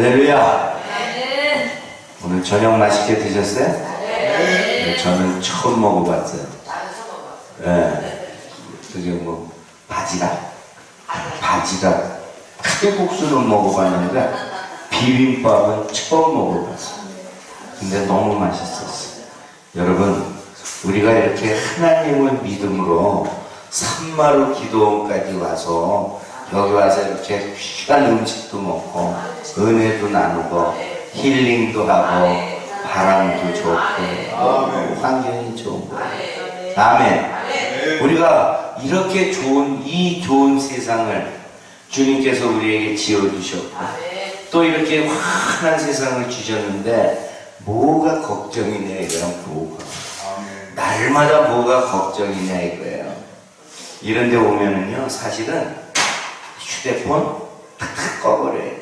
할렐루야. 오늘 저녁 맛있게 드셨어요? 네. 저는 처음 먹어봤어요. 네. 그게 뭐 바지락? 바지락 칼국수는 먹어봤는데 비빔밥은 처음 먹어봤어요. 근데 너무 맛있었어요. 여러분, 우리가 이렇게 하나님을 믿음으로 산마루 기도원까지 와서 여기 와서 이렇게 귀한 음식도 먹고 은혜도 나누고 힐링도 하고 바람도 좋고 환경이 좋은 거예요. 아멘. 우리가 이렇게 이 좋은 세상을 주님께서 우리에게 지어주셨고 또 이렇게 환한 세상을 주셨는데 뭐가 걱정이냐 이거야. 뭐가 날마다 뭐가 걱정이냐 이거예요. 이런 데 오면은요 사실은 휴대폰 탁 꺼버려야 돼.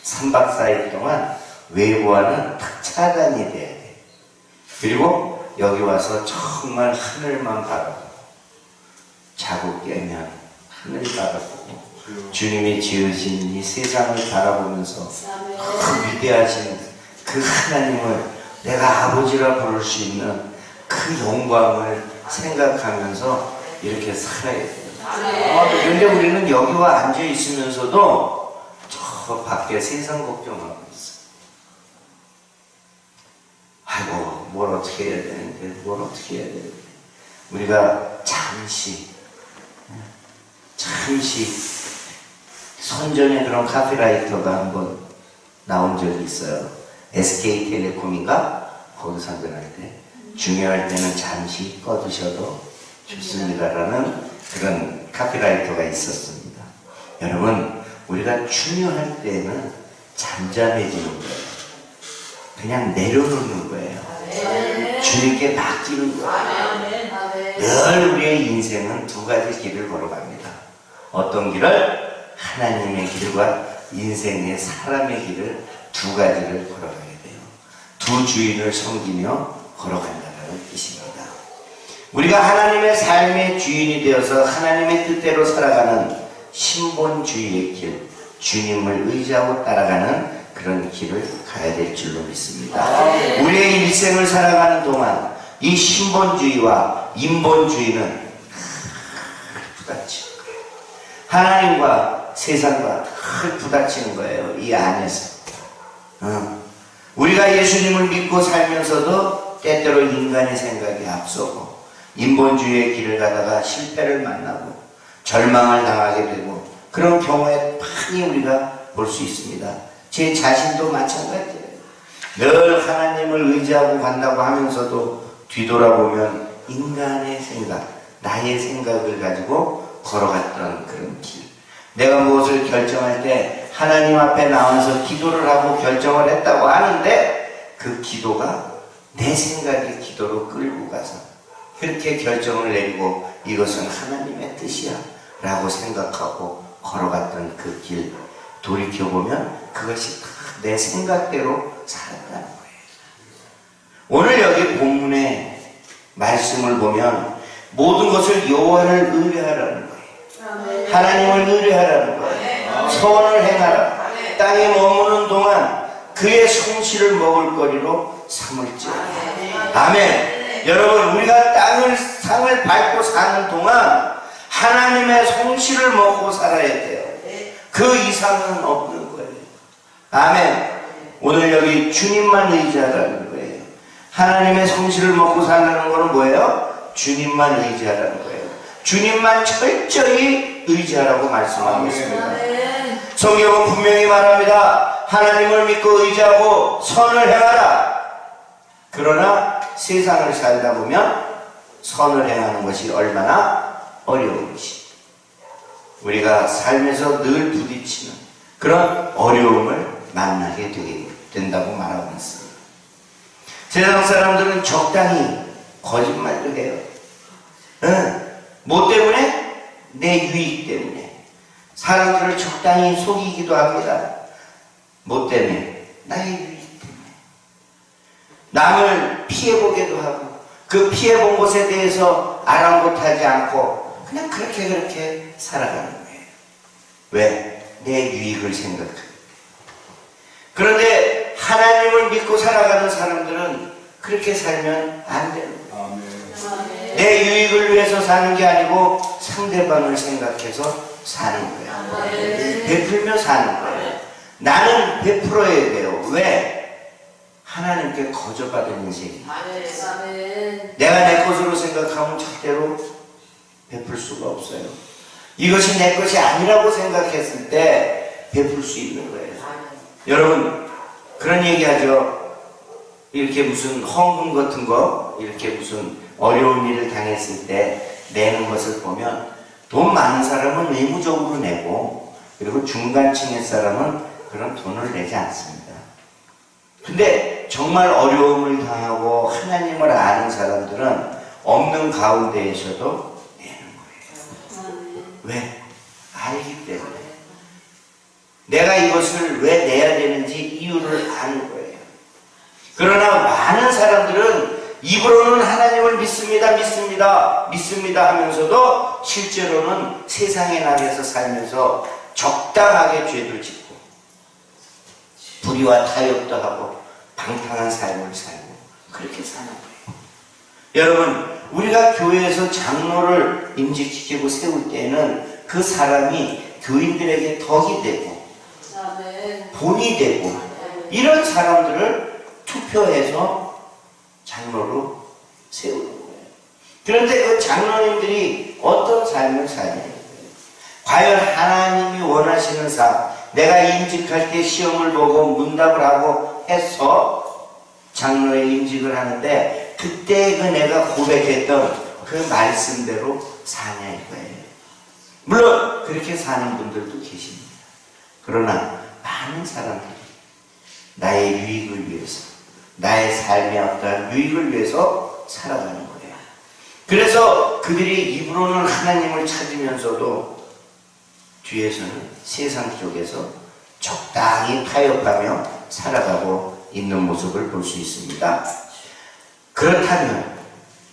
3박 4일 동안 외부와는 탁 차단이 돼야 돼. 그리고 여기 와서 정말 하늘만 바라보고 자고 깨면 하늘 바라보고 주님이 지으신 이 세상을 바라보면서 그 위대하신 그 하나님을 내가 아버지라 부를 수 있는 그 영광을 생각하면서 이렇게 살아야 돼요. 그런데 우리는 여기와 앉아 있으면서도 저 밖에 세상 걱정하고 있어. 아이고 뭘 어떻게 해야 되는데 뭘 어떻게 해야 되는데 우리가 잠시 선전에 그런 카피라이터가 한번 나온 적이 있어요. SK텔레콤인가? 거기서 선전할 때 중요할 때는 잠시 꺼두셔도 좋습니다라는 그런 카피라이터가 있었습니다. 여러분, 우리가 중요할 때는 잠잠해지는 거예요. 그냥 내려놓는 거예요. 주님께 맡기는 거예요. 늘 우리의 인생은 두 가지 길을 걸어갑니다. 어떤 길을? 하나님의 길과 인생의 사람의 길을 두 가지를 걸어가게 돼요. 두 주인을 섬기며 걸어간다는 뜻입니다. 우리가 하나님의 삶의 주인이 되어서 하나님의 뜻대로 살아가는 신본주의의 길, 주님을 의지하고 따라가는 그런 길을 가야 될 줄로 믿습니다. 우리의 일생을 살아가는 동안 이 신본주의와 인본주의는 부딪히는 거예요. 하나님과 세상과 늘 부딪히는 거예요. 이 안에서. 우리가 예수님을 믿고 살면서도 때때로 인간의 생각이 앞서고 인본주의의 길을 가다가 실패를 만나고 절망을 당하게 되고 그런 경우에 많이 우리가 볼 수 있습니다. 제 자신도 마찬가지예요. 늘 하나님을 의지하고 간다고 하면서도 뒤돌아보면 인간의 생각, 나의 생각을 가지고 걸어갔던 그런 길. 내가 무엇을 결정할 때 하나님 앞에 나와서 기도를 하고 결정을 했다고 하는데 그 기도가 내 생각의 기도로 끌고 가서 그렇게 결정을 내리고 이것은 하나님의 뜻이야 라고 생각하고 걸어갔던 그 길 돌이켜보면 그것이 다 내 생각대로 살았다는 거예요. 오늘 여기 본문의 말씀을 보면 모든 것을 여호와를 의뢰하라는 거예요. 하나님을 의뢰하라는 거예요. 선을 행하라. 땅에 머무는 동안 그의 성실을 먹을 거리로 삼을지어다. 아멘. 여러분, 우리가 땅을 밟고 사는 동안 하나님의 성실을 먹고 살아야 돼요. 그 이상은 없는 거예요. 아멘. 오늘 여기 주님만 의지하라는 거예요. 하나님의 성실을 먹고 산다는 거는 뭐예요? 주님만 의지하라는 거예요. 주님만 철저히 의지하라고 말씀하고 있습니다. 성경은 분명히 말합니다. 하나님을 믿고 의지하고 선을 행하라. 그러나 세상을 살다 보면 선을 행하는 것이 얼마나 어려운 것이 우리가 삶에서 늘 부딪히는 그런 어려움을 만나게 된다고 말하고 있습니다. 세상 사람들은 적당히 거짓말도 해요. 뭐 때문에? 내 유익 때문에. 사람들을 적당히 속이기도 합니다. 뭐 때문에? 나의 유익 때문에. 남을 피해보기도 하고 그 피해본 것에 대해서 아랑곳하지 않고 그냥 그렇게 살아가는 거예요. 왜? 내 유익을 생각하기 때문에. 그런데 하나님을 믿고 살아가는 사람들은 그렇게 살면 안 되는 거예요. 내 유익을 위해서 사는 게 아니고 상대방을 생각해서 사는 거예요. 베풀며 사는 거예요. 나는 베풀어야 돼요. 왜? 하나님께 거저받은 인생. 내가 내 것으로 생각하면 절대로 베풀 수가 없어요. 이것이 내 것이 아니라고 생각했을 때 베풀 수 있는 거예요. 여러분 그런 얘기하죠. 이렇게 무슨 헌금 같은 거, 이렇게 무슨 어려운 일을 당했을 때 내는 것을 보면 돈 많은 사람은 의무적으로 내고, 그리고 중간층의 사람은 그런 돈을 내지 않습니다. 근데 정말 어려움을 당하고 하나님을 아는 사람들은 없는 가운데에서도 내는 거예요. 왜? 알기 때문에. 내가 이것을 왜 내야 되는지 이유를 아는 거예요. 그러나 많은 사람들은 입으로는 하나님을 믿습니다, 믿습니다, 믿습니다 하면서도 실제로는 세상의 나라에서 살면서 적당하게 죄를 짓고 불의와 타협도 하고 방탕한 삶을 살고 그렇게 사는 거예요. 여러분, 우리가 교회에서 장로를 임직시키고 세울 때는 그 사람이 교인들에게 덕이 되고 본이 되고 이런 사람들을 투표해서 장로로 세우는 거예요. 그런데 그 장로님들이 어떤 삶을 사냐는 거예요. 과연 하나님이 원하시는 삶, 내가 임직할 때 시험을 보고 문답을 하고 해서 장로에 임직을 하는데 그때 그 내가 고백했던 그 말씀대로 사냐 이거예요. 물론 그렇게 사는 분들도 계십니다. 그러나 많은 사람들이 나의 유익을 위해서, 나의 삶의 어떤 유익을 위해서 살아가는 거예요. 그래서 그들이 입으로는 하나님을 찾으면서도 뒤에서는 세상 쪽에서 적당히 타협하며 살아가고 있는 모습을 볼 수 있습니다. 그렇다면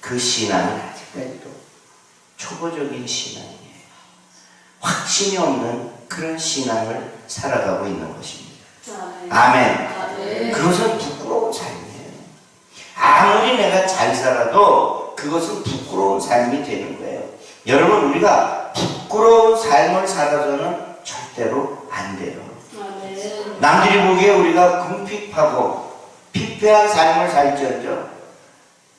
그 신앙은 아직까지도 초보적인 신앙이에요. 확신이 없는 그런 신앙을 살아가고 있는 것입니다. 아멘. 그것은 부끄러운 삶이에요. 아무리 내가 잘 살아도 그것은 부끄러운 삶이 되는 거예요. 여러분, 우리가 부끄러운 삶을 살아서는 절대로 안 돼요. 남들이 보기에 우리가 궁핍하고 피폐한 삶을 살지언정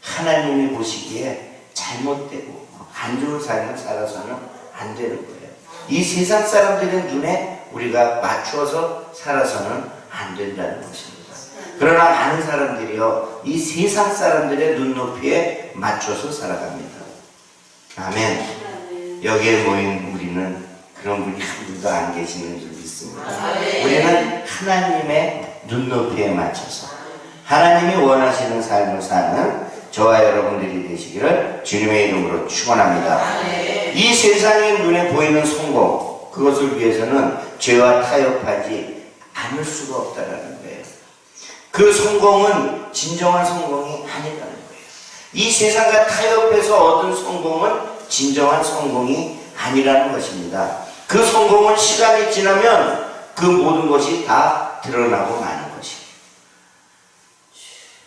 하나님이 보시기에 잘못되고 안 좋은 삶을 살아서는 안 되는 거예요. 이 세상 사람들의 눈에 우리가 맞추어서 살아서는 안 된다는 것입니다. 그러나 많은 사람들이요, 이 세상 사람들의 눈높이에 맞춰서 살아갑니다. 아멘. 여기에 모인 우리는 그런 분이 한 분도 안 계시는 줄 믿습니다. 우리는 하나님의 눈높이에 맞춰서 하나님이 원하시는 삶을 사는 저와 여러분들이 되시기를 주님의 이름으로 축원합니다. 이 세상의 눈에 보이는 성공, 그것을 위해서는 죄와 타협하지 않을 수가 없다는 거예요. 그 성공은 진정한 성공이 아니라는 거예요. 이 세상과 타협해서 얻은 성공은 진정한 성공이 아니라는 것입니다. 그 성공은 시간이 지나면 그 모든 것이 다 드러나고 마는 것이에요.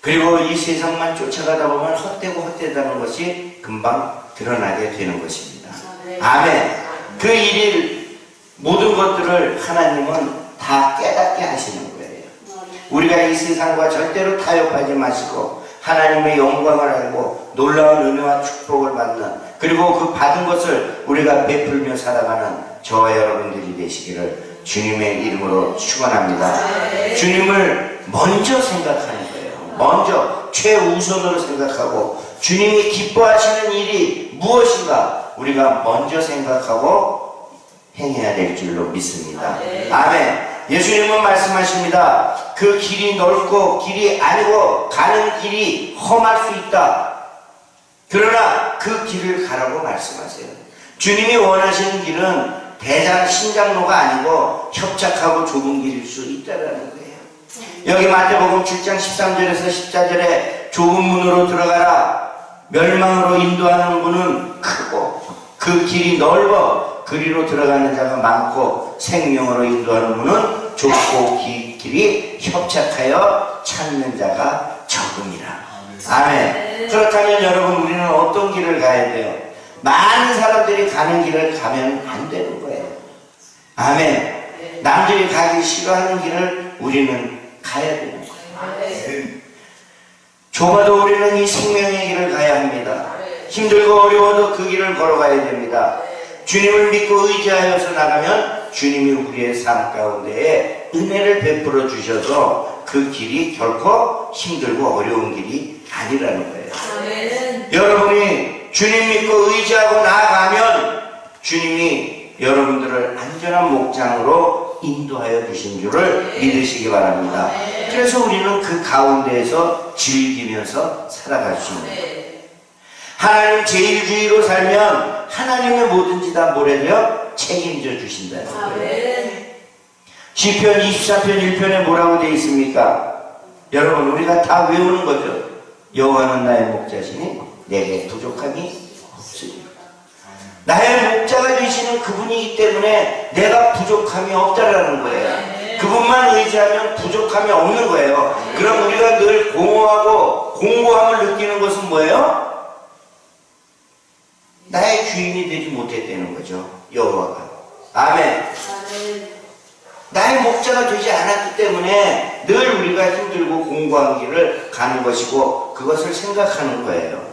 그리고 이 세상만 쫓아가다 보면 헛되고 헛되다는 것이 금방 드러나게 되는 것입니다. 아멘. 그 일일 모든 것들을 하나님은 다 깨닫게 하시는 거예요. 우리가 이 세상과 절대로 타협하지 마시고 하나님의 영광을 알고 놀라운 은혜와 축복을 받는, 그리고 그 받은 것을 우리가 베풀며 살아가는 저와 여러분들이 되시기를 주님의 이름으로 축원합니다. 주님을 먼저 생각하는 거예요. 먼저 최우선으로 생각하고 주님이 기뻐하시는 일이 무엇인가 우리가 먼저 생각하고 행해야 될 줄로 믿습니다. 아멘. 예수님은 말씀하십니다. 그 길이 넓고 길이 아니고 가는 길이 험할 수 있다. 그러나 그 길을 가라고 말씀하세요. 주님이 원하시는 길은 대장 신장로가 아니고 협착하고 좁은 길일 수 있다는 거예요. 여기 마태복음 7장 13절에서 14절에 좁은 문으로 들어가라. 멸망으로 인도하는 문은 크고 그 길이 넓어 그리로 들어가는 자가 많고 생명으로 인도하는 문은 좁고 길이 협착하여 찾는 자가 적음이라. 아멘. 그렇다면 여러분, 우리는 어떤 길을 가야 돼요? 많은 사람들이 가는 길을 가면 안 되는 거예요. 아멘. 남들이 가기 싫어하는 길을 우리는 가야 되는 거예요. 좁아도 우리는 이 생명의 길을 가야 합니다. 힘들고 어려워도 그 길을 걸어가야 됩니다. 주님을 믿고 의지하여서 나가면 주님이 우리의 삶 가운데에 은혜를 베풀어 주셔서 그 길이 결코 힘들고 어려운 길이 아니라는 거예요. 여러분이 주님 믿고 의지하고 나아가면 주님이 여러분들을 안전한 목장으로 인도하여 주신 줄을 믿으시기 바랍니다. 그래서 우리는 그 가운데에서 즐기면서 살아갈 수 있는 거예요. 하나님 제일주의로 살면 하나님의 뭐든지 다 뭐래요? 책임져 주신다는 거예요. 시편 24편 1편에 뭐라고 되어 있습니까? 여러분, 우리가 다 외우는 거죠. 여호와는 나의 목자시니 내게 부족함이 없으리라. 나의 목자가 되시는 그분이기 때문에 내가 부족함이 없다라는 거예요. 그분만 의지하면 부족함이 없는 거예요. 그럼 우리가 늘 공허하고 공고함을 느끼는 것은 뭐예요? 나의 주인이 되지 못했다는 거죠. 여호와가. 아멘. 나의 목자가 되지 않았기 때문에 늘 우리가 힘들고 공고한 길을 가는 것이고 그것을 생각하는 거예요.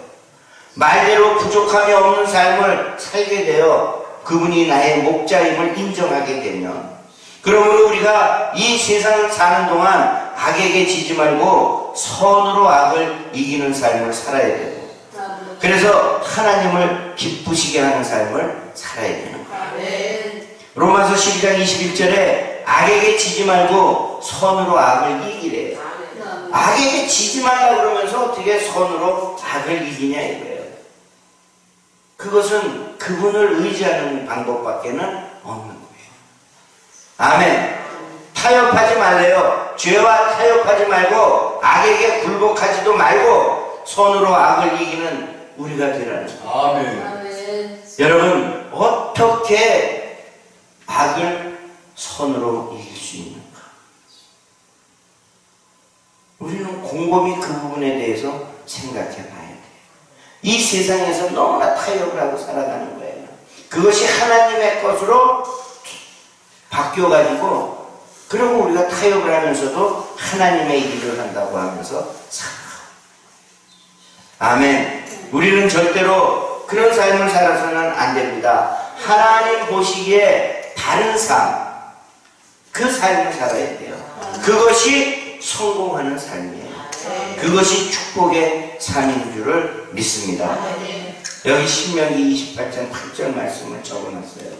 말대로 부족함이 없는 삶을 살게 되어 그분이 나의 목자임을 인정하게 되면, 그러므로 우리가 이 세상을 사는 동안 악에게 지지 말고 선으로 악을 이기는 삶을 살아야 되고, 그래서 하나님을 기쁘시게 하는 삶을 살아야 되는 거예요. 로마서 12장 21절에 악에게 지지 말고 선으로 악을 이기래요. 악에게 지지 말라 그러면서 어떻게 선으로 악을 이기냐 이거예요. 그것은 그분을 의지하는 방법밖에는 없는 거예요. 아멘. 타협하지 말래요. 죄와 타협하지 말고 악에게 굴복하지도 말고 선으로 악을 이기는 우리가 되라는 거예요. 아멘. 여러분, 어떻게 악을 선으로 이길 수 있는가? 우리는 곰곰이 그 부분에 대해서 생각해 봐야 돼요. 이 세상에서 너무나 타협을 하고 살아가는 거예요. 그것이 하나님의 것으로 바뀌어가지고, 그리고 우리가 타협을 하면서도 하나님의 일을 한다고 하면서 살아가요. 아멘. 우리는 절대로 그런 삶을 살아서는 안 됩니다. 하나님 보시기에 다른 삶, 그 삶을 살아야 돼요. 그것이 성공하는 삶이에요. 그것이 축복의 삶인 줄을 믿습니다. 여기 신명기 28장 8절 말씀을 적어놨어요.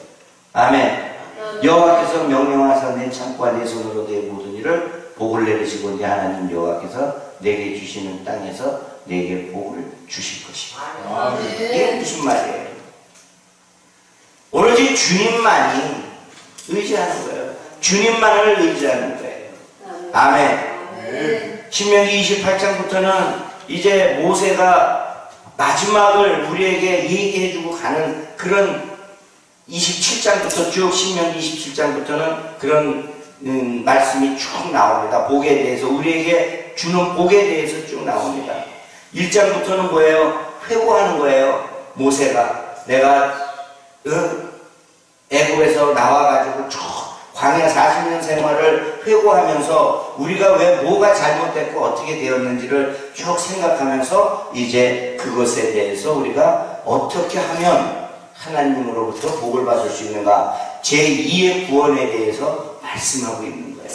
아멘. 여호와께서 명령하사 내 창고와 내 손으로 내 모든 일을 복을 내리시고 내 하나님 여호와께서 내게 주시는 땅에서 내게 복을 주실 것이다. 이게 무슨 말이에요? 오로지 주님만이 의지하는 거예요. 주님만을 의지하는 거예요. 아멘. 신명기 28장부터는 이제 모세가 마지막을 우리에게 얘기해주고 가는 그런 27장부터 쭉 신명기 27장부터는 그런 말씀이 쭉 나옵니다. 복에 대해서, 우리에게 주는 복에 대해서 쭉 나옵니다. 1장부터는 뭐예요? 회고하는 거예요. 모세가 내가 애굽에서 나와가지고 쭉 광야 40년 생활을 회고하면서 우리가 왜 뭐가 잘못됐고 어떻게 되었는지를 쭉 생각하면서 이제 그것에 대해서 우리가 어떻게 하면 하나님으로부터 복을 받을 수 있는가, 제2의 구원에 대해서 말씀하고 있는 거예요.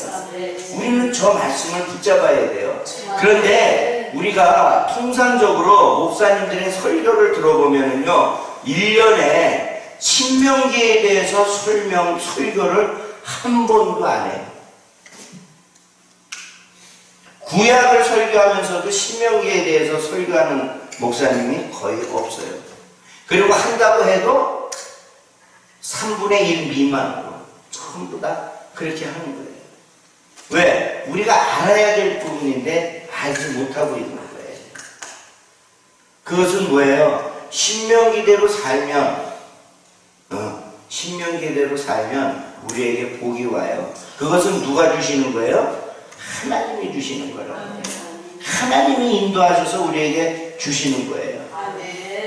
우리는 저 말씀을 붙잡아야 돼요. 그런데 우리가 통상적으로 목사님들의 설교를 들어보면요, 1년에 신명기에 대해서 설교를 한 번도 안 해요. 구약을 설교하면서도 신명기에 대해서 설교하는 목사님이 거의 없어요. 그리고 한다고 해도 3분의 1 미만으로 전부 다 그렇게 하는 거예요. 왜? 우리가 알아야 될 부분인데 알지 못하고 있는 거예요. 그것은 뭐예요? 신명기대로 살면 우리에게 복이 와요. 그것은 누가 주시는 거예요? 하나님이 주시는 거라고. 하나님이 인도하셔서 우리에게 주시는 거예요.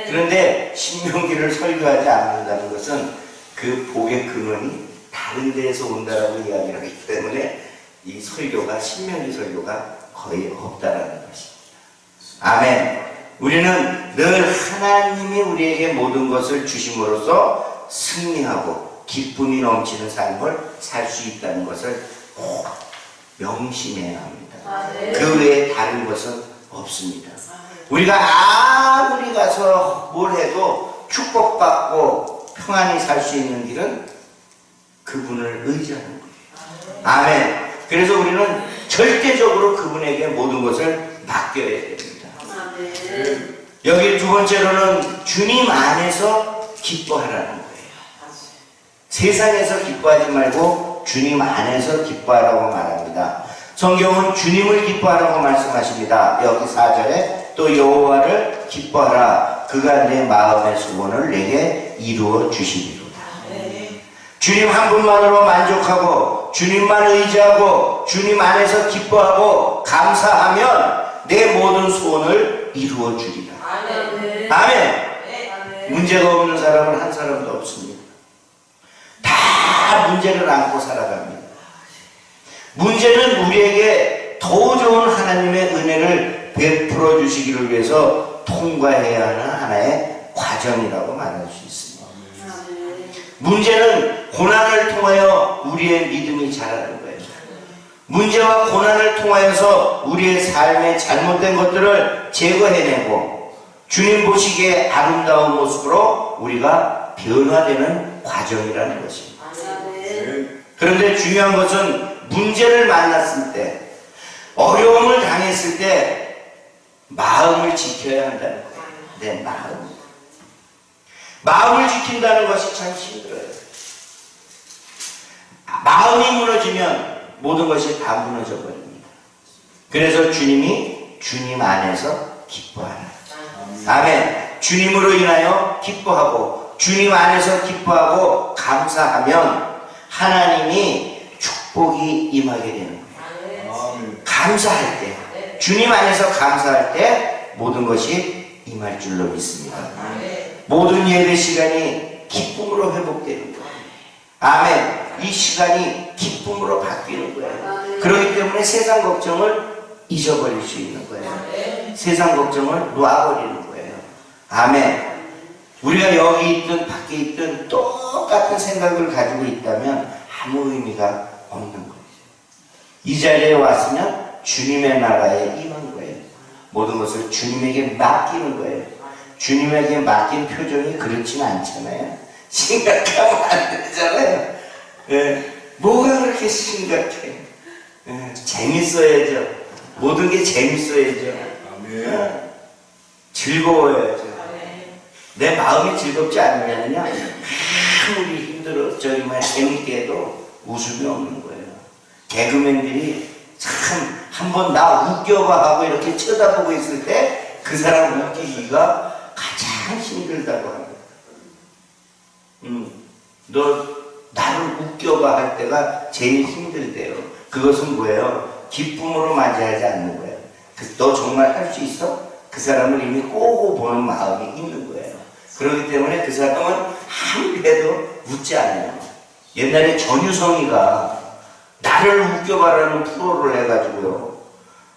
그런데 신명기를 설교하지 않는다는 것은 그 복의 근원이 다른 데에서 온다라고 이야기를 하기 때문에 이 설교가, 신명기 설교가 거의 없다라는 것입니다. 아멘. 우리는 늘 하나님이 우리에게 모든 것을 주심으로써 승리하고 기쁨이 넘치는 삶을 살 수 있다는 것을 꼭 명심해야 합니다. 그 외에 다른 것은 없습니다. 우리가 아무리 가서 뭘 해도 축복받고 평안히 살 수 있는 길은 그분을 의지하는 거예요. 아멘. 그래서 우리는 절대적으로 그분에게 모든 것을 맡겨야 됩니다. 여기 두 번째로는 주님 안에서 기뻐하라는 거예요. 세상에서 기뻐하지 말고 주님 안에서 기뻐하라고 말합니다. 성경은 주님을 기뻐하라고 말씀하십니다. 여기 4절에 또 여호와를 기뻐하라. 그가 내 마음의 소원을 내게 이루어 주시리로다. 주님 한 분만으로 만족하고 주님만 의지하고 주님 안에서 기뻐하고 감사하면 내 모든 소원을 이루어 주리라. 아멘. 문제가 없는 사람은 한 사람도 없습니다. 다 문제를 안고 살아갑니다. 문제는 우리에게 더 좋은 하나님의 은혜를 베풀어 주시기를 위해서 통과해야 하는 하나의 과정이라고 말할 수 있습니다. 문제는 고난을 통하여 우리의 믿음이 자라는 거예요. 문제와 고난을 통하여서 우리의 삶의 잘못된 것들을 제거해내고 주님 보시기에 아름다운 모습으로 우리가 변화되는 과정이라는 것입니다. 그런데 중요한 것은 문제를 만났을 때, 어려움을 당했을 때 마음을 지켜야 한다는 거예요. 내 마음을 지킨다는 것이 참 힘들어요. 마음이 무너지면 모든 것이 다 무너져 버립니다. 그래서 주님이 주님 안에서 기뻐하라. 아멘. 주님으로 인하여 기뻐하고 주님 안에서 기뻐하고 감사하면 하나님이 축복이 임하게 되는 거예요. 감사할 때, 주님 안에서 감사할 때 모든 것이 임할 줄로 믿습니다. 모든 예배 시간이 기쁨으로 회복되는 거예요. 아멘. 이 시간이 기쁨으로 바뀌는 거예요. 그렇기 때문에 세상 걱정을 잊어버릴 수 있는 거예요. 세상 걱정을 놔버리는 거예요. 아멘. 우리가 여기 있든 밖에 있든 똑같은 생각을 가지고 있다면 아무 의미가 없는 거예요. 이 자리에 왔으면 주님의 나라에 임한 거예요. 모든 것을 주님에게 맡기는 거예요. 주님에게 맡긴 표정이 그렇지는 않잖아요. 심각하면 안 되잖아요. 뭐가 그렇게 심각해? 재밌어야죠. 모든 게 재밌어야죠. 즐거워야죠. 내 마음이 즐겁지 않으면요, 아무리 힘들어, 저기만 재밌게 해도 웃음이 없는 거예요. 개그맨들이 참 한번 나 웃겨봐 하고 이렇게 쳐다보고 있을 때 그 사람 웃기기가 가장 힘들다고 합니다. 너 나를 웃겨봐 할 때가 제일 힘들대요. 그것은 뭐예요? 기쁨으로 맞이하지 않는 거예요. 너 정말 할 수 있어? 그 사람을 이미 꼬고 보는 마음이 있는 거예요. 그렇기 때문에 그 사람은 아무리 해도 웃지 않아요. 옛날에 전유성이가 나를 웃겨봐라는 프로를 해가지고요,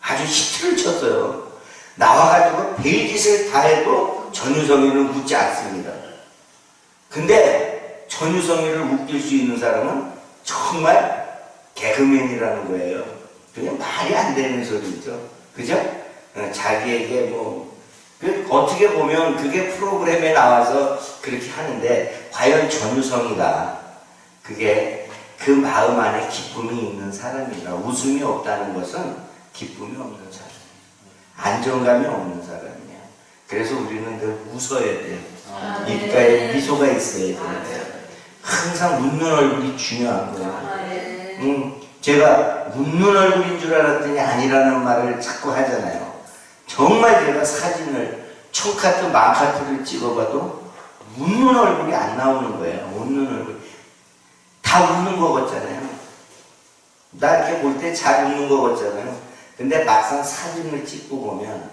아주 히트를 쳤어요. 나와가지고 별짓을 다 해도 전유성이는 웃지 않습니다. 근데 전유성이를 웃길 수 있는 사람은 정말 개그맨이라는 거예요. 그냥 말이 안 되는 소리죠. 그죠? 자기에게 뭐, 어떻게 보면 그게 프로그램에 나와서 그렇게 하는데, 과연 전유성이가 그게 그 마음 안에 기쁨이 있는 사람이라, 웃음이 없다는 것은 기쁨이 없는 사람, 안정감이 없는 사람이야. 그래서 우리는 늘 웃어야 돼요. 입가에 미소가 있어야 돼요. 항상 웃는 얼굴이 중요한 거예요. 제가 웃는 얼굴인 줄 알았더니 아니라는 말을 자꾸 하잖아요. 정말 제가 사진을 총카트, 망카트를 찍어봐도 웃는 얼굴이 안 나오는 거예요. 웃는 얼굴. 다 웃는 거 같잖아요. 나 이렇게 볼 때 잘 웃는 거 같잖아요. 근데 막상 사진을 찍고 보면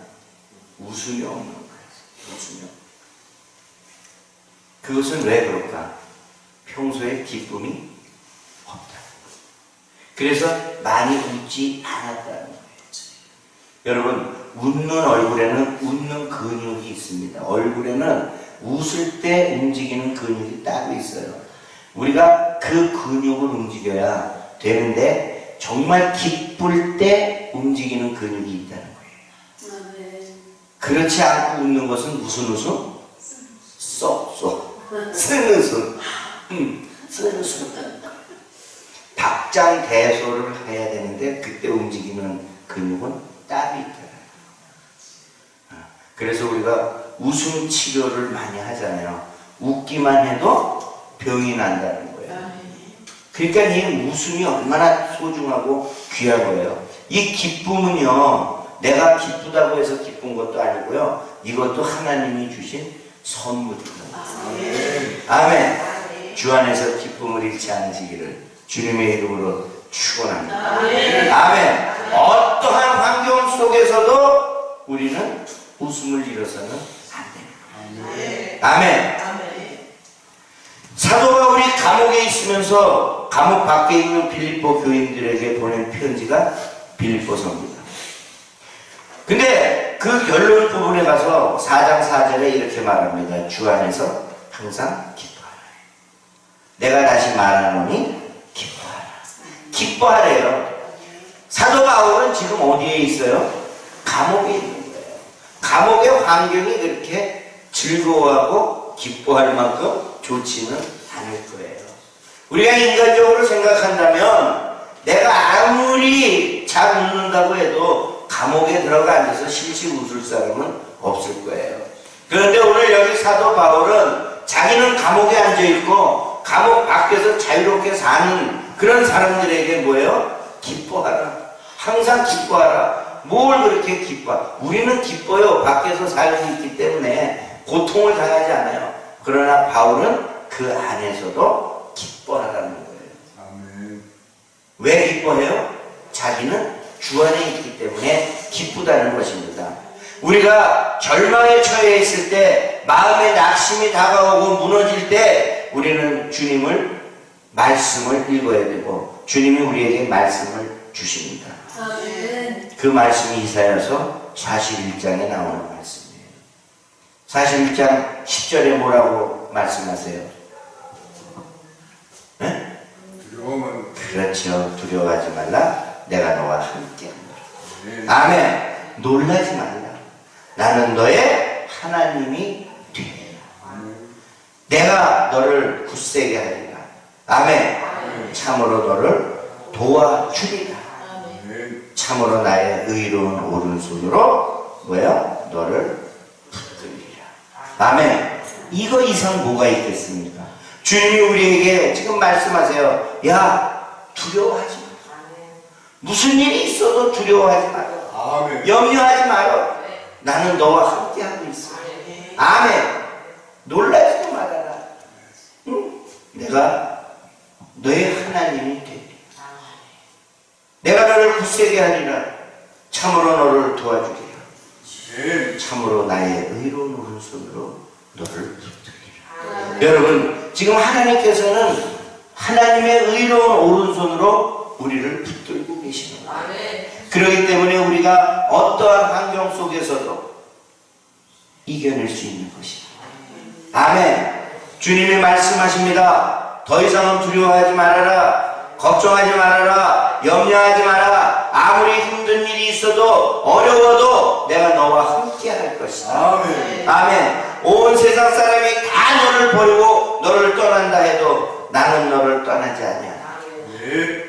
웃음이 없는 거예요. 웃음이 없는. 그것은 왜 그럴까? 평소에 기쁨이 없다. 그래서 많이 웃지 않았다는 거예요. 여러분, 웃는 얼굴에는 웃는 근육이 있습니다. 얼굴에는 웃을 때 움직이는 근육이 따로 있어요. 우리가 그 근육을 움직여야 되는데 정말 기쁠 때 움직이는 근육이 있다는 거예요. 그렇지 않고 웃는 것은 무슨 웃음? 쏙쏙 쓴 웃음. 쓴 웃음. 박장대소를 해야 되는데 그때 움직이는 근육은 따로 있잖아요. 그래서 우리가 웃음 치료를 많이 하잖아요. 웃기만 해도 병이 난다는 거예요. 그러니까 이 웃음이 얼마나 소중하고 귀한 거예요. 이 기쁨은요, 내가 기쁘다고 해서 기쁜 것도 아니고요, 이것도 하나님이 주신 선물입니다. 아멘. 주 안에서 기쁨을 잃지 않으시기를 주님의 이름으로 축원합니다. 아멘. 어떠한 환경 속에서도 우리는 웃음을 잃어서는 안 됩니다. 아멘. 사도 바울이 감옥에 있으면서 감옥 밖에 있는 빌립보 교인들에게 보낸 편지가 빌립보서입니다. 근데 그 결론 부분에 가서 4장 4절에 이렇게 말합니다. 주 안에서 항상 기뻐하라. 내가 다시 말하노니 기뻐하라. 기뻐하래요. 사도 바울은 지금 어디에 있어요? 감옥에 있는 거예요. 감옥의 환경이 그렇게 즐거워하고 기뻐할 만큼 좋지는 않을 거예요. 우리가 인간적으로 생각한다면 내가 아무리 잘 웃는다고 해도 감옥에 들어가 앉아서 실실 웃을 사람은 없을 거예요. 그런데 오늘 여기 사도 바울은 자기는 감옥에 앉아있고 감옥 밖에서 자유롭게 사는 그런 사람들에게 뭐예요? 기뻐하라. 항상 기뻐하라. 뭘 그렇게 기뻐? 우리는 기뻐요. 밖에서 살고 있기 때문에 고통을 당하지 않아요. 그러나 바울은 그 안에서도 기뻐하라는 거예요. 아멘. 왜 기뻐해요? 자기는 주 안에 있기 때문에 기쁘다는 것입니다. 우리가 절망에 처해 있을 때, 마음의 낙심이 다가오고 무너질 때 우리는 주님을 말씀을 읽어야 되고 주님이 우리에게 말씀을 주십니다. 아멘. 그 말씀이 이사야서 41장에 나오는 말씀이에요. 41장 10절에 뭐라고 말씀하세요? 네? 두려움은 그렇죠. 두려워하지 말라. 내가 너와 함께 네. 아멘. 놀라지 말라. 나는 너의 하나님이 되리라. 내가 너를 굳세게 하리라. 아멘. 참으로 너를 도와주리라. 네. 참으로 나의 의로운 오른손으로 뭐야? 너를 붙들리라. 아멘. 이거 이상 뭐가 있겠습니까? 주님이 우리에게 지금 말씀하세요. 야, 두려워하지 마. 무슨 일이 있어도 두려워하지 마라. 아멘. 염려하지 마라. 나는 너와 함께하고 있어. 아멘. 놀라지도 말아라. 응? 내가 너의 하나님이 되리. 내가 너를 굳세게 하리라. 참으로 너를 도와주리라. 네. 참으로 나의 의로운 오른손으로 너를 붙들리라. 여러분, 지금 하나님께서는 하나님의 의로운 오른손으로 우리를 붙들고 계시는 거예요. 그렇기 때문에 우리가 어떠한 환경 속에서도 이겨낼 수 있는 것입니다. 아멘. 주님이 말씀하십니다. 더 이상은 두려워하지 말아라. 걱정하지 말아라. 염려하지 마라. 아무리 힘든 일이 있어도 어려워도 내가 너와 함께 할 것이다. 아멘. 아멘. 온 세상 사람이 다 너를 버리고 너를 떠난다 해도 나는 너를 떠나지 아니하라. 네.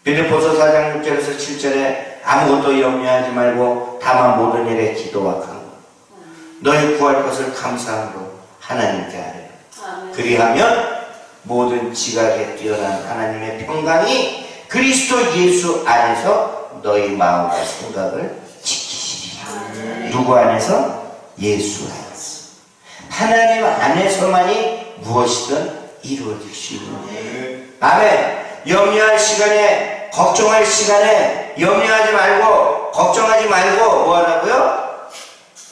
빌립보서 4장 6절에서 7절에 아무것도 염려하지 말고 다만 모든 일에 기도와 간구 너희 구할 것을 감사함으로 하나님께 하래요. 그리하면 모든 지각에 뛰어난 하나님의 평강이 그리스도 예수 안에서 너희 마음과 생각을 지키시리라. 누구 안에서? 예수 안에서. 하나님 안에서만이 무엇이든 이루어질 수 있는 거예요. 아멘. 염려할 시간에 걱정할 시간에 염려하지 말고 걱정하지 말고 뭐 하라고요?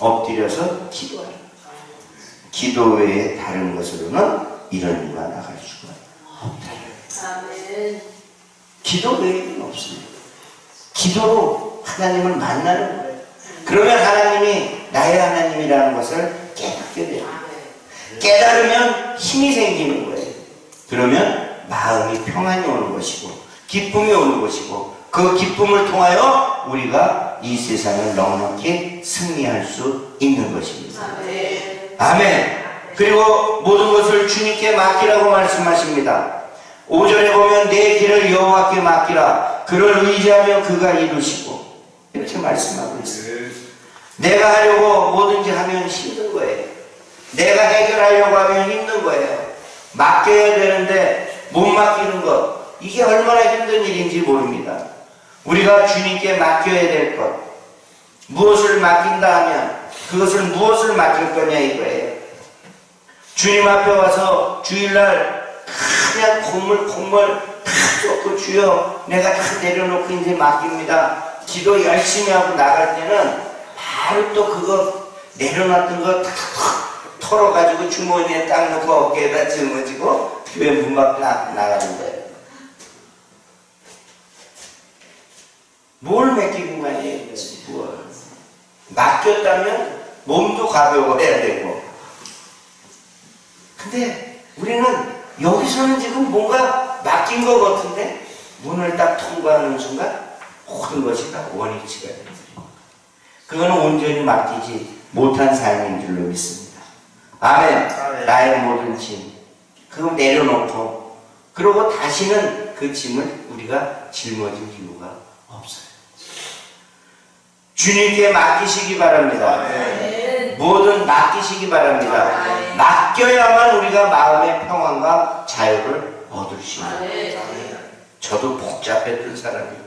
엎드려서 기도하라. 기도 외에 다른 것으로는 이런 일과 나갈 수가 없다. 아멘. 기도 외에는 없습니다. 기도로 하나님을 만나는 거예요. 그러면 하나님이 나의 하나님이라는 것을 깨닫게 돼요. 깨달으면 힘이 생기는 거예요. 그러면 마음이 평안이 오는 것이고 기쁨이 오는 것이고 그 기쁨을 통하여 우리가 이 세상을 넉넉히 승리할 수 있는 것입니다. 아멘. 아멘. 그리고 모든 것을 주님께 맡기라고 말씀하십니다. 5절에 보면 내 길을 여호와께 맡기라. 그를 의지하면 그가 이루시고 이렇게 말씀하고 있어요. 내가 하려고 뭐든지 하면 힘든 거예요. 내가 해결하려고 하면 힘든 거예요. 맡겨야 되는데 못 맡기는 것, 이게 얼마나 힘든 일인지 모릅니다. 우리가 주님께 맡겨야 될 것, 무엇을 맡긴다 하면 그것을 무엇을 맡길 거냐 이거예요. 주님 앞에 와서 주일날 그냥 콧물 다 쏟고 주여 내가 다 내려놓고 이제 맡깁니다. 기도 열심히 하고 나갈 때는 바로 또 그거 내려놨던 거 탁 털어가지고 주머니에 딱 넣고 어깨에다 짊어지고 교회 문 밖에 나가는 거예요. 뭘 맡기고만 해야 돼요? 뭘. 맡겼다면 몸도 가벼워야 되고. 근데 우리는 여기서는 지금 뭔가 맡긴 것 같은데 문을 딱 통과하는 순간 모든 것이 다 원위치가 됩니다. 그거는 온전히 맡기지 못한 삶인 줄로 믿습니다. 아멘. 아멘. 나의 모든 짐 그거 내려놓고 그러고 다시는 그 짐을 우리가 짊어질 이유가 없어요. 주님께 맡기시기 바랍니다. 아멘. 뭐든 맡기시기 바랍니다. 아멘. 맡겨야만 우리가 마음의 평안과 자유를 얻을 수 있는 거예요. 아멘. 저도 복잡했던 사람입니다.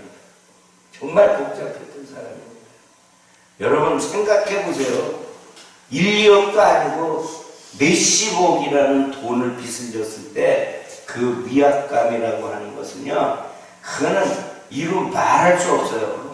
정말 복잡했던 사람입니다. 여러분 생각해 보세요. 1, 2억도 아니고 몇십억이라는 돈을 빚을 졌을 때 그 위압감이라고 하는 것은요, 그거는 이루 말할 수 없어요.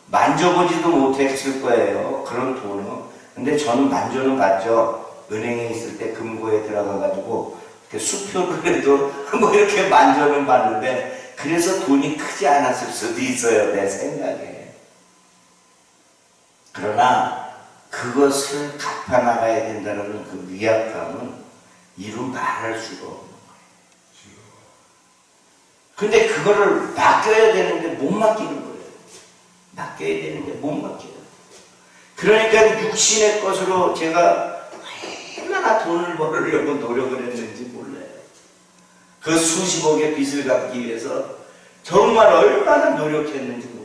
만져보지도 못했을 거예요. 그런 돈은. 근데 저는 만져는 봤죠. 은행에 있을 때 금고에 들어가가지고 이렇게 수표를 해도 뭐 이렇게 만져는 봤는데 그래서 돈이 크지 않았을 수도 있어요. 내 생각에. 그러나 그것을 갚아나가야 된다는 그 위압감은 이루 말할 수가 없는 거예요. 근데 그거를 맡겨야 되는데 못 맡기는 거예요. 맡겨야 되는데 못 맡겨요. 그러니까 육신의 것으로 제가 얼마나 돈을 벌으려고 노력을 했는지 몰라요. 그 수십억의 빚을 갚기 위해서 정말 얼마나 노력했는지 모릅니다.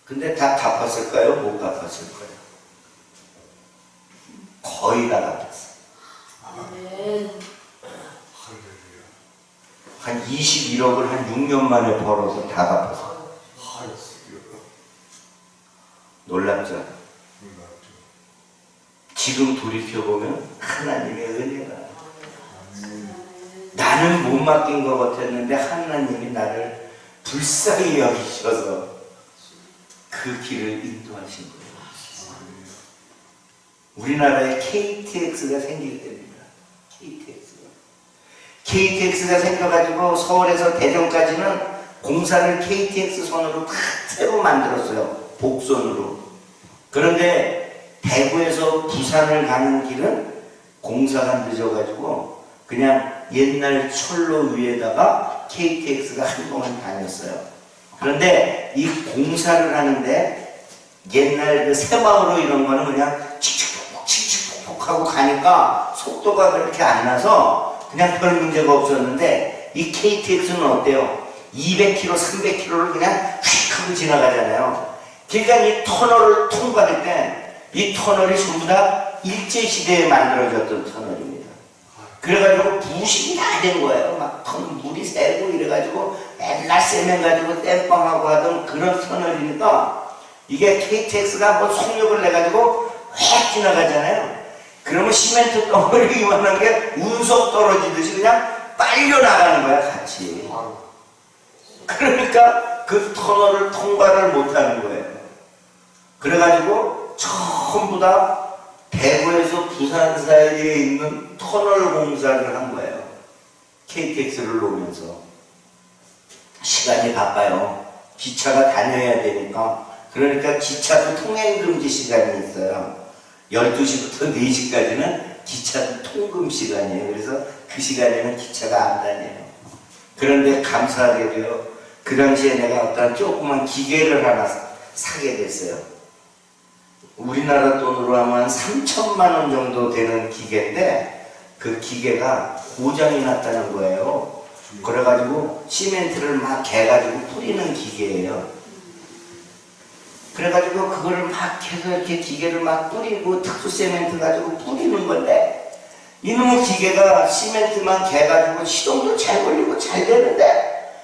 근데 다 갚았을까요? 못 갚았을까요? 거의 다 갚았어요. 아멘. 한 21억을 한 6년 만에 벌어서 다 갚았어요. 놀랍죠? 지금 돌이켜보면 하나님의 은혜가 나는 못 맡긴 것 같았는데 하나님이 나를 불쌍히 여기셔서 그 길을 인도하신 거예요. 우리나라에 KTX가 생기게 됩니다. KTX가 생겨가지고 서울에서 대전까지는 공사를 KTX 선으로 다 새로 만들었어요. 복선으로. 그런데 대구에서 부산을 가는 길은 공사가 늦어가지고 그냥 옛날 철로 위에다가 KTX가 한동안 다녔어요. 그런데 이 공사를 하는데 옛날 그 새마을호 이런 거는 그냥 칙칙폭폭 하고 가니까 속도가 그렇게 안 나서 그냥 별 문제가 없었는데 이 KTX는 어때요? 200km, 300km를 그냥 휙 하고 지나가잖아요. 그러니까 이 터널을 통과할 때 이 터널이 전부 다 일제시대에 만들어졌던 터널입니다. 그래가지고 부식이 다 된 거예요. 막 물이 새고 이래가지고 맨날 세면 가지고 땜빵하고 하던 그런 터널이니까 이게 KTX가 한번 속력을 내가지고 확 지나가잖아요. 그러면 시멘트 덩어리 이만한 게 운석 떨어지듯이 그냥 빨려 나가는 거야, 같이. 바로. 그러니까 그 터널을 통과를 못하는 거예요. 그래가지고 전부 다 대구에서 부산 사이에 있는 터널 공사를 한 거예요. KTX를 놓으면서. 시간이 바빠요. 기차가 다녀야 되니까. 그러니까 기차도 통행금지 시간이 있어요. 12시부터 4시까지는 기차도 통금 시간이에요. 그래서 그 시간에는 기차가 안 다녀요. 그런데 감사하게도요, 그 당시에 내가 어떤 조그만 기계를 하나 사게 됐어요. 우리나라 돈으로 하면 3천만 원 정도 되는 기계인데 그 기계가 고장이 났다는 거예요. 그래가지고 시멘트를 막 개가지고 뿌리는 기계예요. 그래가지고 그거를 막 해서 이렇게 기계를 막 뿌리고 특수 시멘트 가지고 뿌리는 건데 이놈의 기계가 시멘트만 개가지고 시동도 잘 걸리고 잘 되는데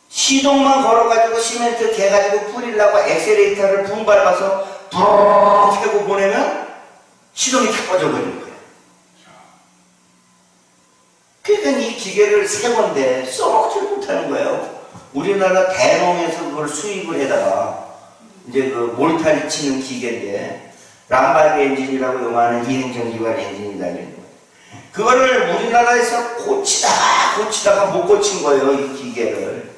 시동만 걸어가지고 시멘트 개가지고 뿌리려고 엑셀레이터를 붕 밟아서 부르르 켜고 보내면 시동이 다 꺼져버리는 거예요. 그러니까 이 기계를 세 건데 써먹지 못하는 거예요. 우리나라 대농에서 그걸 수입을 해다가 이제 그 몰타리 치는 기계인데 람바드 엔진이라고 요만한 2행정 기관 엔진이다. 그거를 우리나라에서 고치다가 못 고친 거예요, 이 기계를.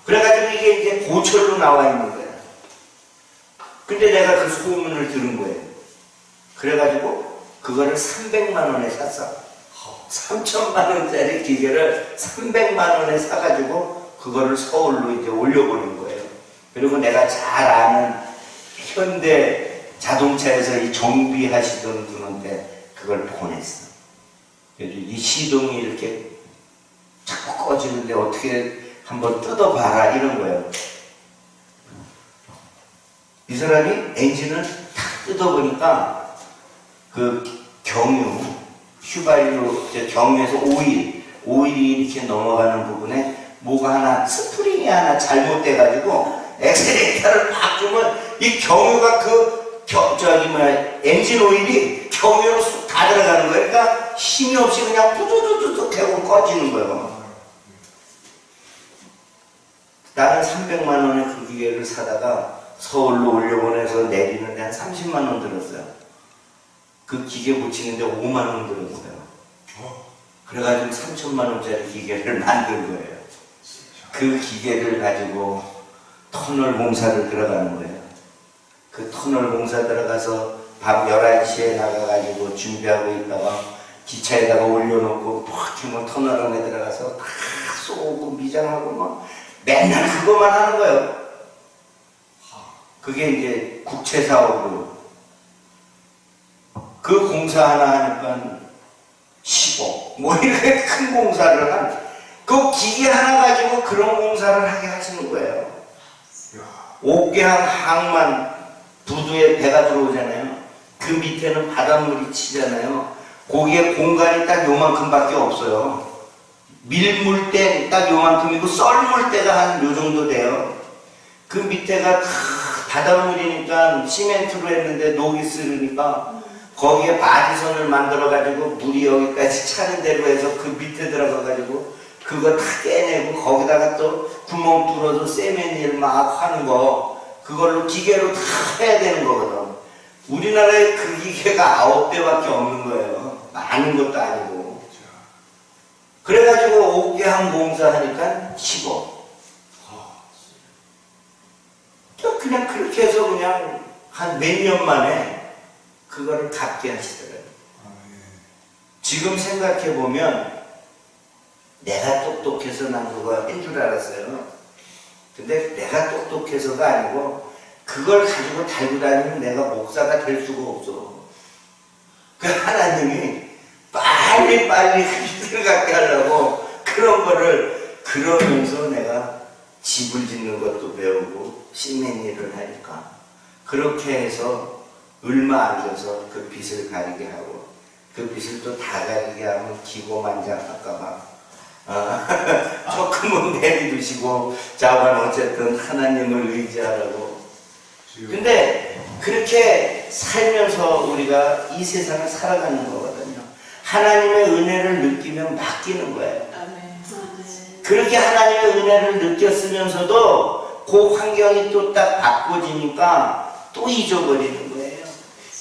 그래가지고 이게 이제 고철로 나와 있는 거예요. 근데 내가 그 소문을 들은 거예요. 그래가지고 그거를 300만 원에 샀어. 3천만 원짜리 기계를 300만 원에 사가지고 그거를 서울로 이제 올려버린 거예요. 그리고 내가 잘 아는 현대 자동차에서 이 정비하시던 분한테 그걸 보냈어. 그래서 이 시동이 이렇게 자꾸 꺼지는데 어떻게 한번 뜯어봐라 이런 거예요. 이 사람이 엔진을 탁 뜯어보니까 그 경유, 휘발유, 경유에서 오일이 이렇게 넘어가는 부분에 뭐가 하나, 스프링이 하나 잘못돼가지고 엑셀레이터를 막 주면 이 경유가 엔진 오일이 경유로 쑥 다 들어가는 거예요. 그러니까 힘이 없이 그냥 뿌두두두둑 하고 꺼지는 거예요. 나는 300만 원에 그 기계를 사다가 서울로 올려보내서 내리는데 한 30만 원 들었어요. 그 기계 붙이는데 5만 원 들었어요. 그래가지고 3천만 원짜리 기계를 만든 거예요. 그 기계를 가지고 터널 공사를 들어가는 거예요. 그 터널 공사 들어가서 밤 11시에 나가가지고 준비하고 있다가 기차에다가 올려놓고 퍽 터널 안에 들어가서 다 쏘고 미장하고 막 맨날 그것만 하는 거예요. 그게 이제 국채사업으로. 그 공사 하나 하니까 10억. 뭐 이렇게 큰 공사를 그 기계 하나 가지고 그런 공사를 하게 하시는 거예요. 옥계항 항만 부두에 배가 들어오잖아요. 그 밑에는 바닷물이 치잖아요. 거기에 공간이 딱 요만큼밖에 없어요. 밀물대 딱 요만큼이고 썰물대가 한 요 정도 돼요. 그 밑에가 다 바닷물이니까 시멘트로 했는데 녹이 쓰르니까 거기에 바지선을 만들어가지고 물이 여기까지 차는 대로 해서 그 밑에 들어가가지고 그거 다 깨내고 거기다가 또 구멍 뚫어서 세면일 막 하는 거 그걸로 기계로 다 해야 되는 거거든. 우리나라에 그 기계가 9대밖에 없는 거예요. 많은 것도 아니고. 그래가지고 옥계항 공사하니까 10억. 그냥 그렇게 해서 그냥 한 몇 년 만에 그거를 갚게 하시더라고요. 지금 생각해보면 내가 똑똑해서 난 그거 한 줄 알았어요. 근데 내가 똑똑해서가 아니고 그걸 가지고 달고 다니면 내가 목사가 될 수가 없어. 그 하나님이 빨리 빛을 갖게 하려고 그런 거를 그러면서 내가 집을 짓는 것도 배우고 씻는 일을 하니까 그렇게 해서 얼마 안 줘서 그 빚을 가리게 하고 그 빚을 또 다 가리게 하면 기고만장할까봐 조금은 내리두시고 자관 어쨌든 하나님을 의지하라고. 근데 그렇게 살면서 우리가 이 세상을 살아가는 거거든요. 하나님의 은혜를 느끼면 맡기는 거예요. 아멘. 그렇게 하나님의 은혜를 느꼈으면서도 그 환경이 또 딱 바꿔지니까 또 잊어버리는 거예요.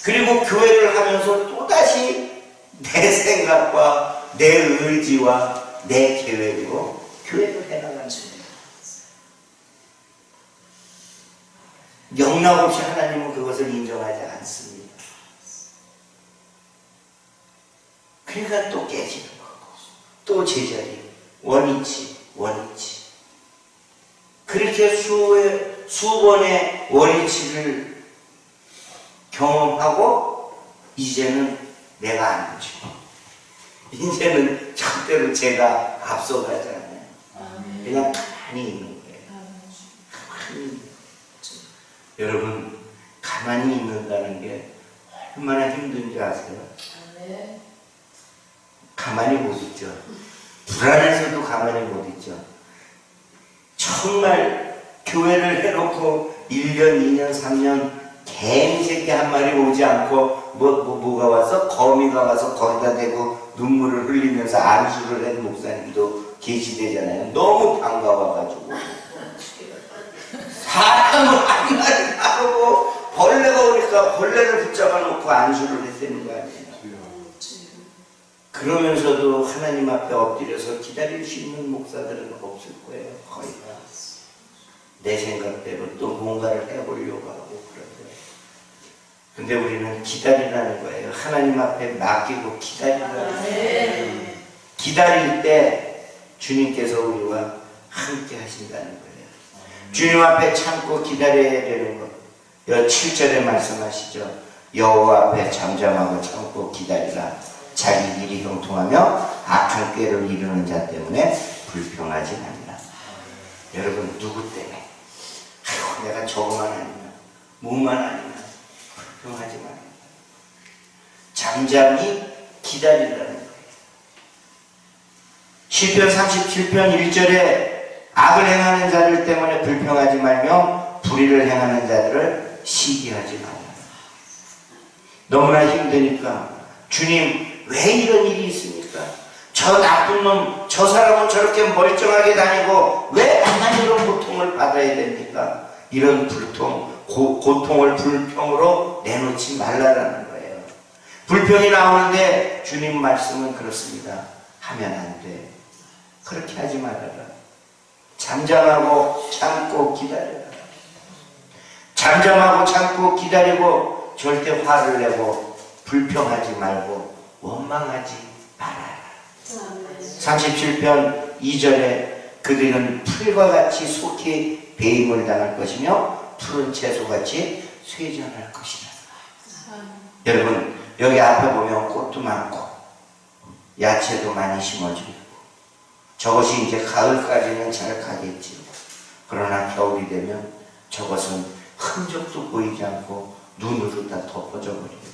그리고 교회를 하면서 또다시 내 생각과 내 의지와 내 계획으로 교회를 해나가는 거예요. 영락없이 하나님은 그것을 인정하지 않습니다. 그러니까 또 깨지는 거고, 또 제자리, 원위치. 그렇게 수번의 원위치를 경험하고, 이제는 내가 안 되죠. 이제는 절대로 제가 앞서가지 않아요. 그냥 가만히 있는 거예요. 가만히 있는 거예요. 여러분, 가만히 있는다는 게 얼마나 힘든지 아세요? 아멘. 가만히 못 있죠. 불안해서도 가만히 못 있죠. 정말 교회를 해놓고 1년, 2년, 3년 개미새끼 한 마리 오지 않고 뭐가 와서 거미가 와서 거기다 대고 눈물을 흘리면서 안수를 한 목사님도 계시대잖아요. 너무 반가워가지고 사람을 한 마리 나오고 벌레가 오니까 벌레를 붙잡아 놓고 안수를 했다는 거 아니에요. 그러면서도 하나님 앞에 엎드려서 기다릴 수 있는 목사들은 없을 거예요. 거의 다. 내 생각대로 또 뭔가를 해보려고 하고 그러더라고요. 근데 우리는 기다리라는 거예요. 하나님 앞에 맡기고 기다리라는 거예요. 기다릴 때 주님께서 우리와 함께 하신다는 거예요. 주님 앞에 참고 기다려야 되는 것. 7절에 말씀하시죠. 여호와 앞에 잠잠하고 참고 기다리라. 자기 일이 형통하며 악한 꾀를 이루는 자 때문에 불평하지 말라. 여러분, 누구 때문에? 아이고, 내가 저거만 아니면, 뭐만 아니면 불평하지 말라. 잠잠히 기다리라는 거예요. 시편 37편 1절에 악을 행하는 자들 때문에 불평하지 말며 불의를 행하는 자들을 시기하지 말라. 너무나 힘드니까 주님, 왜 이런 일이 있습니까? 저 나쁜 놈, 저 사람은 저렇게 멀쩡하게 다니고 왜 나만 이런 고통을 받아야 됩니까? 이런 고통을 불평으로 내놓지 말라라는 거예요. 불평이 나오는데 주님 말씀은 그렇습니다. 하면 안 돼. 그렇게 하지 말아라. 잠잠하고 참고 기다려라. 잠잠하고 참고 기다리고 절대 화를 내고 불평하지 말고 원망하지 말아라. 37편 2절에 그들은 풀과 같이 속히 배임을 당할 것이며 푸른 채소같이 쇠전할 것이다. 여러분, 여기 앞에 보면 꽃도 많고 야채도 많이 심어지고 저것이 이제 가을까지는 잘 가겠지. 그러나 겨울이 되면 저것은 흔적도 보이지 않고 눈으로 다 덮어져 버려요.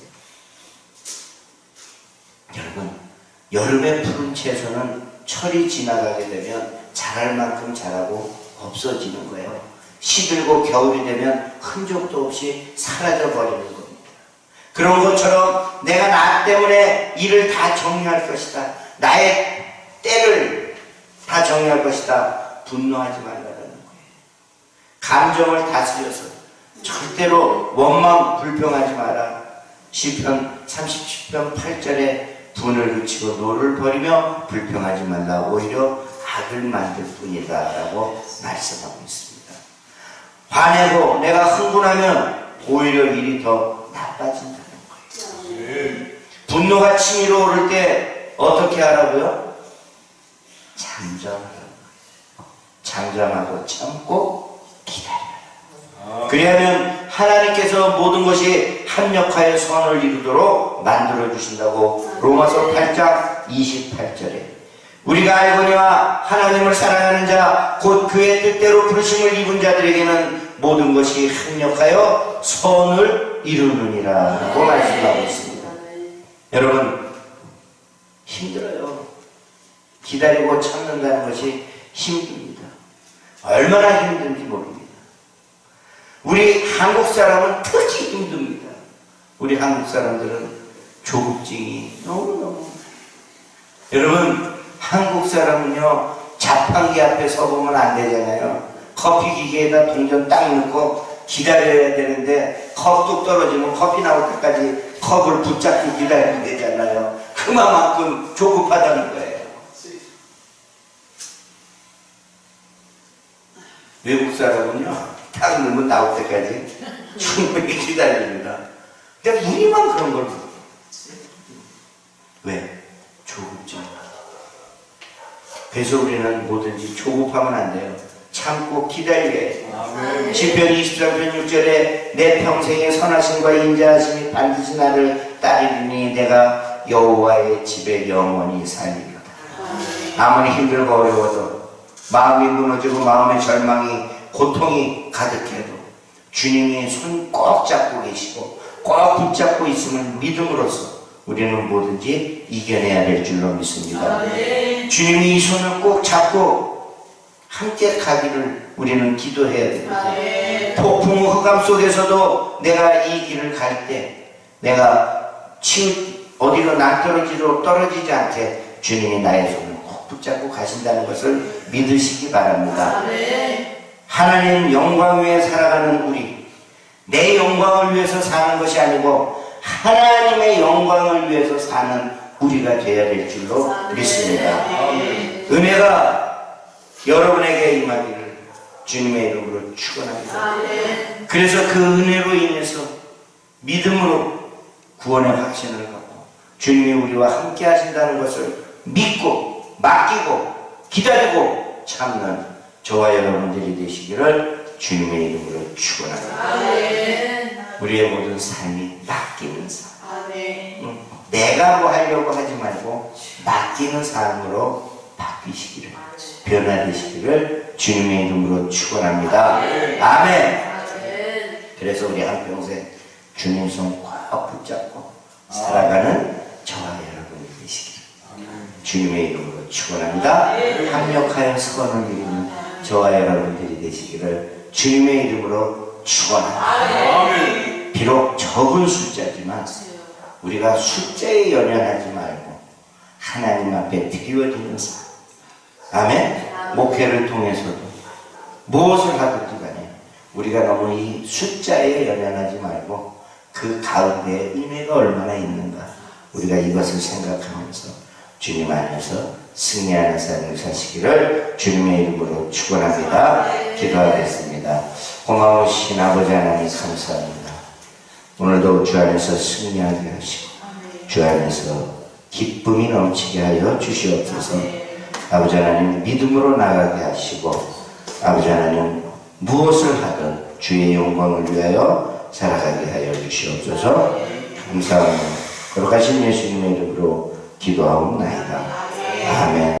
여러분, 여름에 푸른 채소는 철이 지나가게 되면 자랄 만큼 자라고 없어지는 거예요. 시들고 겨울이 되면 흔적도 없이 사라져 버리는 겁니다. 그런 것처럼 내가 나 때문에 일을 다 정리할 것이다. 나의 때를 다 정리할 것이다. 분노하지 말라는 거예요. 감정을 다스려서 절대로 원망 불평하지 마라. 시편 37편 8절에 분을 그치고 노를 버리며 불평하지 말라. 오히려 악을 만들 뿐이다 라고 말씀하고 있습니다. 화내고 내가 흥분하면 오히려 일이 더 나빠진다는 거예요. 분노가 치밀어 오를 때 어떻게 하라고요? 잠잠하라고. 잠잠하고 참고 기다려라. 그리하면 하나님께서 모든 것이 합력하여 선을 이루도록 만들어 주신다고 로마서 8장 28절에 우리가 알거니와 하나님을 사랑하는 자 곧 그의 뜻대로 부르심을 입은 자들에게는 모든 것이 합력하여 선을 이루느니라 라고 말씀하고 있습니다. 여러분, 힘들어요. 기다리고 참는다는 것이 힘듭니다. 얼마나 힘든지 모릅니다. 우리 한국 사람은 특히 힘듭니다. 우리 한국 사람들은 조급증이 너무너무 여러분, 한국 사람은요, 자판기 앞에 서보면 안 되잖아요. 커피 기계에다 동전 딱 넣고 기다려야 되는데 컵 뚝 떨어지면 커피 나올 때까지 컵을 붙잡고 기다리면 되잖아요. 그만큼 조급하다는 거예요. 외국 사람은요, 딱 넣으면 나올 때까지 충분히 기다립니다. 근데 우리만 그런 걸 모르고. 왜? 조급증. 그래서 우리는 뭐든지 조급하면 안 돼요. 참고 기다려야 해요. 아멘. 시편 23편 6절에 내 평생의 선하심과 인자하심이 반드시 나를 따르리니 내가 여호와의 집에 영원히 살리리로다. 아무리 힘들고 어려워도 마음이 무너지고 마음의 절망이 고통이 가득해도 주님이 손 꼭 잡고 계시고 꼭 붙잡고 있음을 믿음으로써 우리는 뭐든지 이겨내야 될 줄로 믿습니다. 주님이 이 손을 꼭 잡고 함께 가기를 우리는 기도해야 됩니다. 폭풍 흑암 속에서도 내가 이 길을 갈 때 내가 어디로 낭떠러지로 떨어지지 않게 주님이 나의 손을 꼭 붙잡고 가신다는 것을 믿으시기 바랍니다. 하나님 영광 위에 살아가는 우리, 내 영광을 위해서 사는 것이 아니고 하나님의 영광을 위해서 사는 우리가 되어야 될 줄로 믿습니다. 은혜가 여러분에게 임하기를 주님의 이름으로 축원합니다. 그래서 그 은혜로 인해서 믿음으로 구원의 확신을 갖고 주님이 우리와 함께 하신다는 것을 믿고 맡기고 기다리고 참는 저와 여러분들이 되시기를 주님의 이름으로 축원합니다. 우리의 모든 삶이 맡기는 삶. 내가 뭐 하려고 하지 말고 맡기는 삶으로 바뀌시기를, 변화되시기를 주님의 이름으로 축원합니다. 아멘. 그래서 우리 한평생 주님 손 꽉 붙잡고 살아가는 저와 여러분이 되시기를 주님의 이름으로 축원합니다. 합력하여 서원을 이루는 저와 여러분들이 되시기를 주님의 이름으로 축원합니다. 비록 적은 숫자지만 우리가 숫자에 연연하지 말고 하나님 앞에 드리워지는 삶. 아멘. 목회를 통해서도 무엇을 하든지 간에 우리가 너무 이 숫자에 연연하지 말고 그 가운데 은혜가 얼마나 있는가 우리가 이것을 생각하면서 주님 안에서 승리하는 삶을 사시기를 주님의 이름으로 축원합니다. 기도하겠습니다. 고마우신 아버지 하나님 감사합니다. 오늘도 주 안에서 승리하게 하시고 주 안에서 기쁨이 넘치게 하여 주시옵소서. 아버지 하나님 믿음으로 나가게 하시고 아버지 하나님 무엇을 하든 주의 영광을 위하여 살아가게 하여 주시옵소서. 감사합니다. 거룩하신 예수님의 이름으로 기도하옵나이다. 아멘.